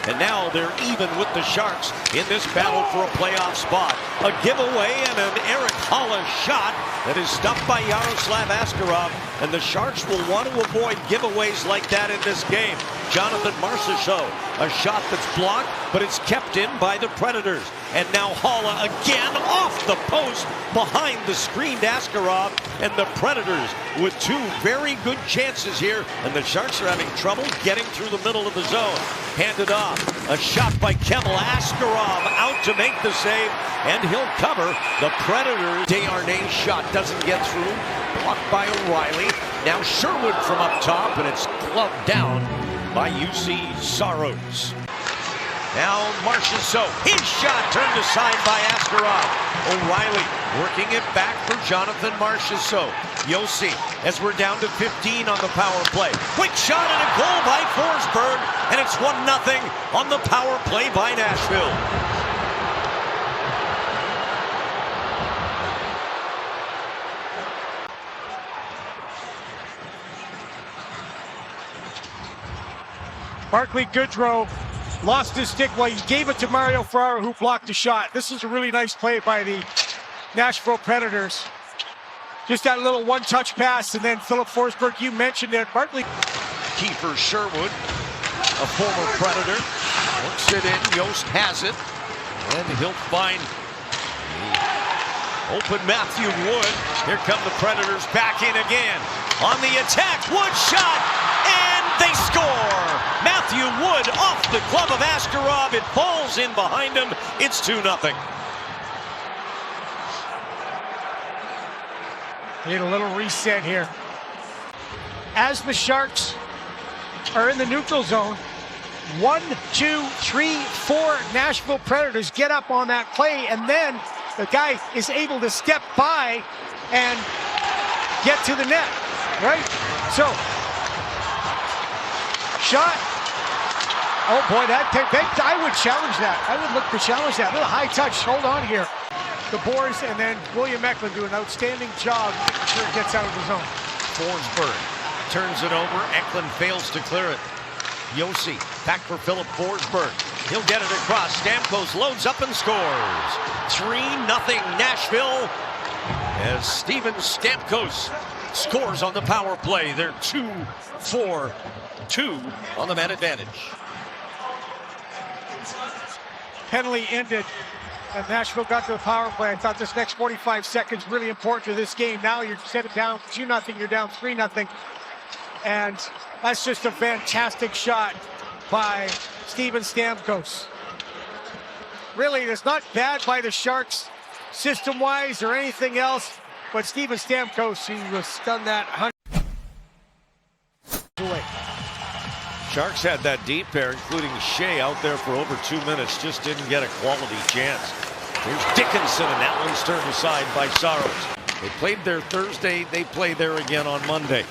and now they're even with the Sharks in this battle for a playoff spot. A giveaway and an Eric Haula shot that is stopped by Yaroslav Askarov, and the Sharks will want to avoid giveaways like that in this game. Jonathan Marchessault, a shot that's blocked, but it's kept in by the Predators. And now Haula again off the post behind the screened Askarov, and the Predators with two very good chances here, and the Sharks are having trouble getting through the middle of the zone. Handed off, a shot by Kemal Askarov out to make the save, and he'll cover the Predators. Desharnais' shot doesn't get through, blocked by O'Reilly. Now Sherwood from up top, and it's gloved down by UC Saros. Now Marchessault, his shot turned aside by Askarov. O'Reilly working it back for Jonathan Marchessault. Yossi, as we're down to 15 on the power play. Quick shot and a goal by Forsberg, and it's 1-0 on the power play by Nashville. Barclay Goodrow lost his stick while he gave it to Mario Ferraro, who blocked the shot. This is a really nice play by the Nashville Predators. Just that little one-touch pass, and then Philip Forsberg, you mentioned it. Barclay. Kiefer Sherwood, a former Predator, works it in. Yost has it, and he'll find open Matthew Wood. Here come the Predators back in again. On the attack, Wood shot, and they score! Matthew Wood off the glove of Askarov. It falls in behind him. It's 2-0. Need a little reset here. As the Sharks are in the neutral zone, 1, 2, 3, 4 Nashville Predators get up on that play, and then the guy is able to step by and get to the net, right? So, shot. Oh boy, I would challenge that. I would look to challenge that. A little high touch, hold on here. The boards, and then William Eklund do an outstanding job making sure it gets out of the zone. Forsberg turns it over. Eklund fails to clear it. Yossi back for Philip Forsberg. He'll get it across. Stamkos loads up and scores. 3-0 Nashville as Steven Stamkos scores on the power play. They're 2-4-2 on the man advantage. Penalty ended, and Nashville got to the power play. I thought this next 45 seconds really important to this game. Now you're set it down 2-0, you're down 3-0. And that's just a fantastic shot by Steven Stamkos. Really, it's not bad by the Sharks system-wise or anything else, but Steven Stamkos, he was done that 100 away. Sharks had that deep pair, including Shea out there for over 2 minutes. Just didn't get a quality chance. Here's Dickinson, and that one's turned aside by Saros. They played there Thursday. They play there again on Monday.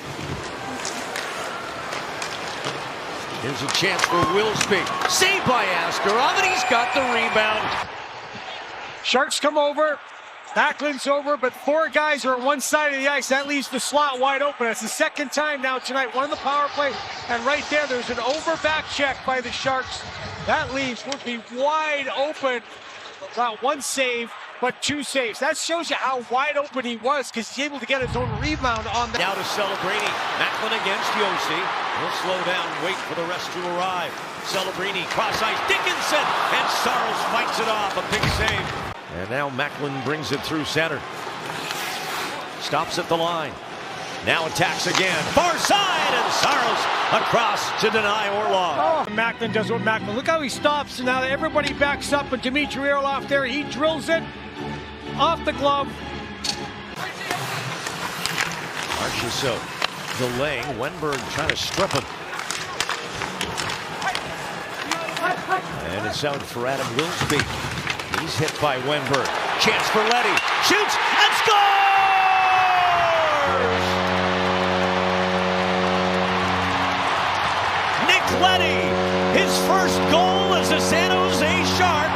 Here's a chance for Wilsby. Saved by Askarov, and he's got the rebound. Sharks come over. Backlund's over, but 4 guys are on one side of the ice. That leaves the slot wide open. It's the second time now tonight. One on the power play, and right there, there's an over back check by the Sharks. That leaves Woodby wide open. Not 1 save, but 2 saves. That shows you how wide open he was, because he's able to get his own rebound on that. Now to Celebrini. Macklin against Yossi. He'll slow down, wait for the rest to arrive. Celebrini, cross ice, Dickinson, and Saros fights it off. A big save. And now Macklin brings it through center. Stops at the line. Now attacks again. Far side, and Saros across to deny Orlov. Oh, Macklin does what Macklin. Look how he stops, and now everybody backs up, and Dmitry Orlov there, he drills it off the glove. Marchessault delaying. Wenberg trying to strip him. And it's out for Adam Wilsby. He's hit by Wenberg. Chance for Leddy. Shoots and scores! Nick Leddy, his first goal as a San Jose Shark.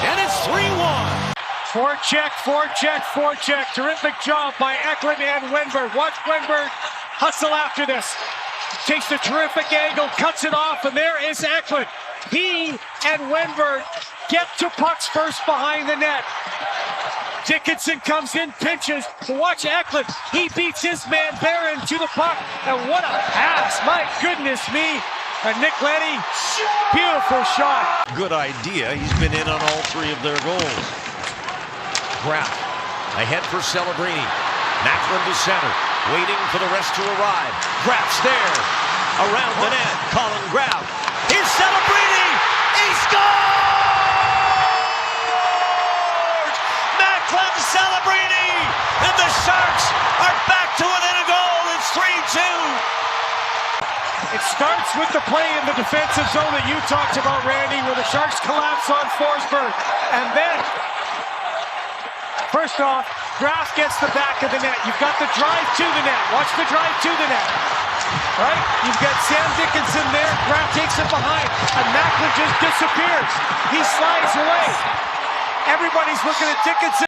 And it's 3-1. Forecheck, forecheck, forecheck. Terrific job by Eklund and Wenberg. Watch Wenberg hustle after this. Takes the terrific angle, cuts it off, and there is Eklund. He and Wenberg get to pucks first behind the net. Dickinson comes in, pinches. Watch Eklund. He beats his man Barron to the puck. And what a pass. My goodness me. And Nick Leddy, beautiful shot. Good idea. He's been in on all three of their goals. Graf ahead for Celebrini. Macklin to center. Waiting for the rest to arrive. Graf's there. Around the net. Colin Graf. Here's Celebrini. He scores! Macklin, Celebrini, and the Sharks are back to within a goal. It's 3-2. It starts with the play in the defensive zone that you talked about, Randy, where the Sharks collapse on Forsberg. And then, first off, Graf gets the back of the net. You've got the drive to the net. Watch the drive to the net. Right? You've got Sam Dickinson there. Graf takes it behind. And Macklin just disappears. He slides away. Everybody's looking at Dickinson.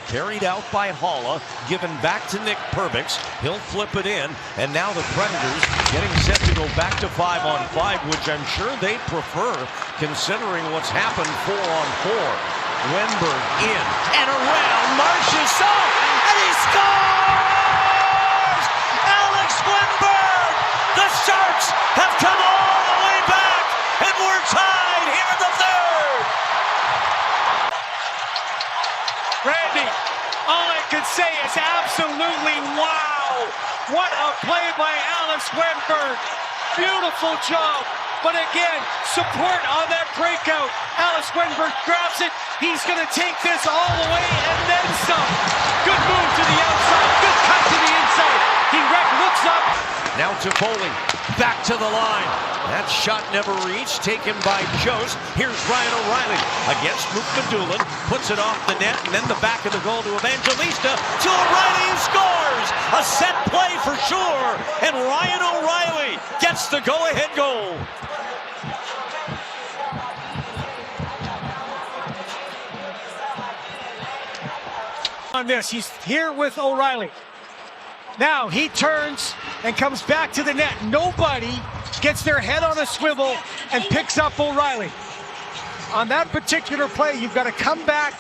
Carried out by Haula, given back to Nick Perbix. He'll flip it in, and now the Predators getting set to go back to 5-on-5, which I'm sure they prefer, considering what's happened 4-on-4. Wenberg in and around Marchessault, and he scores! Alex Wenberg! The Sharks have come all the way back, and we're tied here in the third. Randy, all I can say is absolutely wow. What a play by Alex Wenberg. Beautiful job. But again, support on that breakout. Alex Wenberg grabs it. He's going to take this all the way and then some. Good move to the outside. Good cut to the inside. He looks up. Now to Foley. Back to the line. That shot never reached. Taken by Jost. Here's Ryan O'Reilly against Luke Medulin. Puts it off the net, and then the back of the goal to Evangelista. To O'Reilly, who scores! A set play for sure. And Ryan O'Reilly gets the go-ahead goal. On this, he's here with O'Reilly. Now he turns and comes back to the net. Nobody gets their head on a swivel and picks up O'Reilly. On that particular play, you've got to come back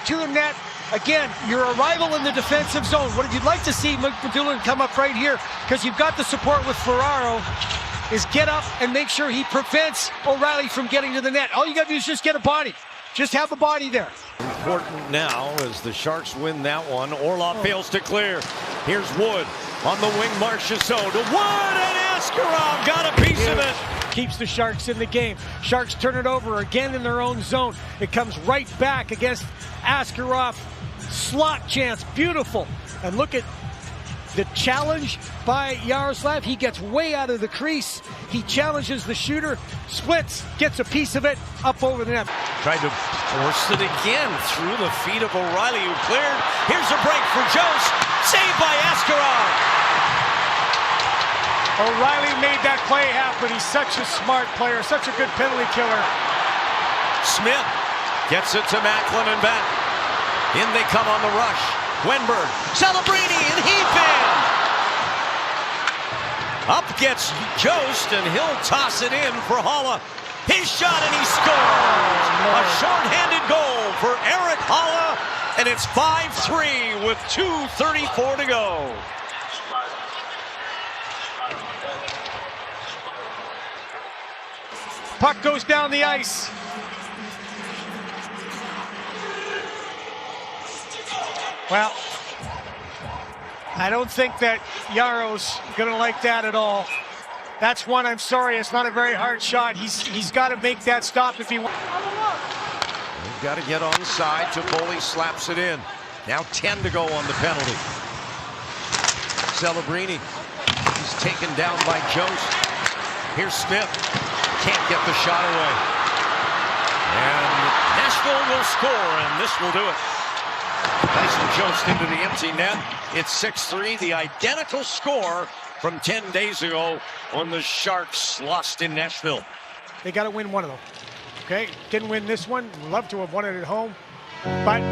to the net. Again, your arrival in the defensive zone. What you'd like to see McDoulan come up right here, because you've got the support with Ferraro, is get up and make sure he prevents O'Reilly from getting to the net. All you got to do is just get a body. Just have a body there. Important now as the Sharks win that one. Orlov fails to clear. Here's Wood on the wing. Marchessault to Wood, and Askarov got a piece of it. Keeps the Sharks in the game. Sharks turn it over again in their own zone. It comes right back against Askarov. Slot chance, beautiful. And look at the challenge by Yaroslav. He gets way out of the crease. He challenges the shooter, splits, gets a piece of it up over the net. Tried to force it again through the feet of O'Reilly, who cleared. Here's a break for Jost. Saved by Askarov. O'Reilly made that play happen. He's such a smart player, such a good penalty killer. Smith gets it to Macklin and back. In they come on the rush. Wenberg, Celebrini, and heave in. Up gets Jost, and he'll toss it in for Haula. His shot, and he scores! A short-handed goal for Erik Haula, and it's 5-3 with 2:34 to go. Puck goes down the ice. Well, I don't think that Yaro's going to like that at all. That's one, I'm sorry, it's not a very hard shot. He's got to make that stop if he wants. They've got to get on side. Toffoli slaps it in. Now 10 to go on the penalty. Celebrini. He's taken down by Jost. Here's Smith. Can't get the shot away. And Nashville will score, and this will do it. Tyson Jost into the empty net. It's 6-3, the identical score from 10 days ago when the Sharks lost in Nashville. They got to win one of them. Okay, didn't win this one. Love to have won it at home, but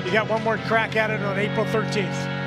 you got one more crack at it on April 13th.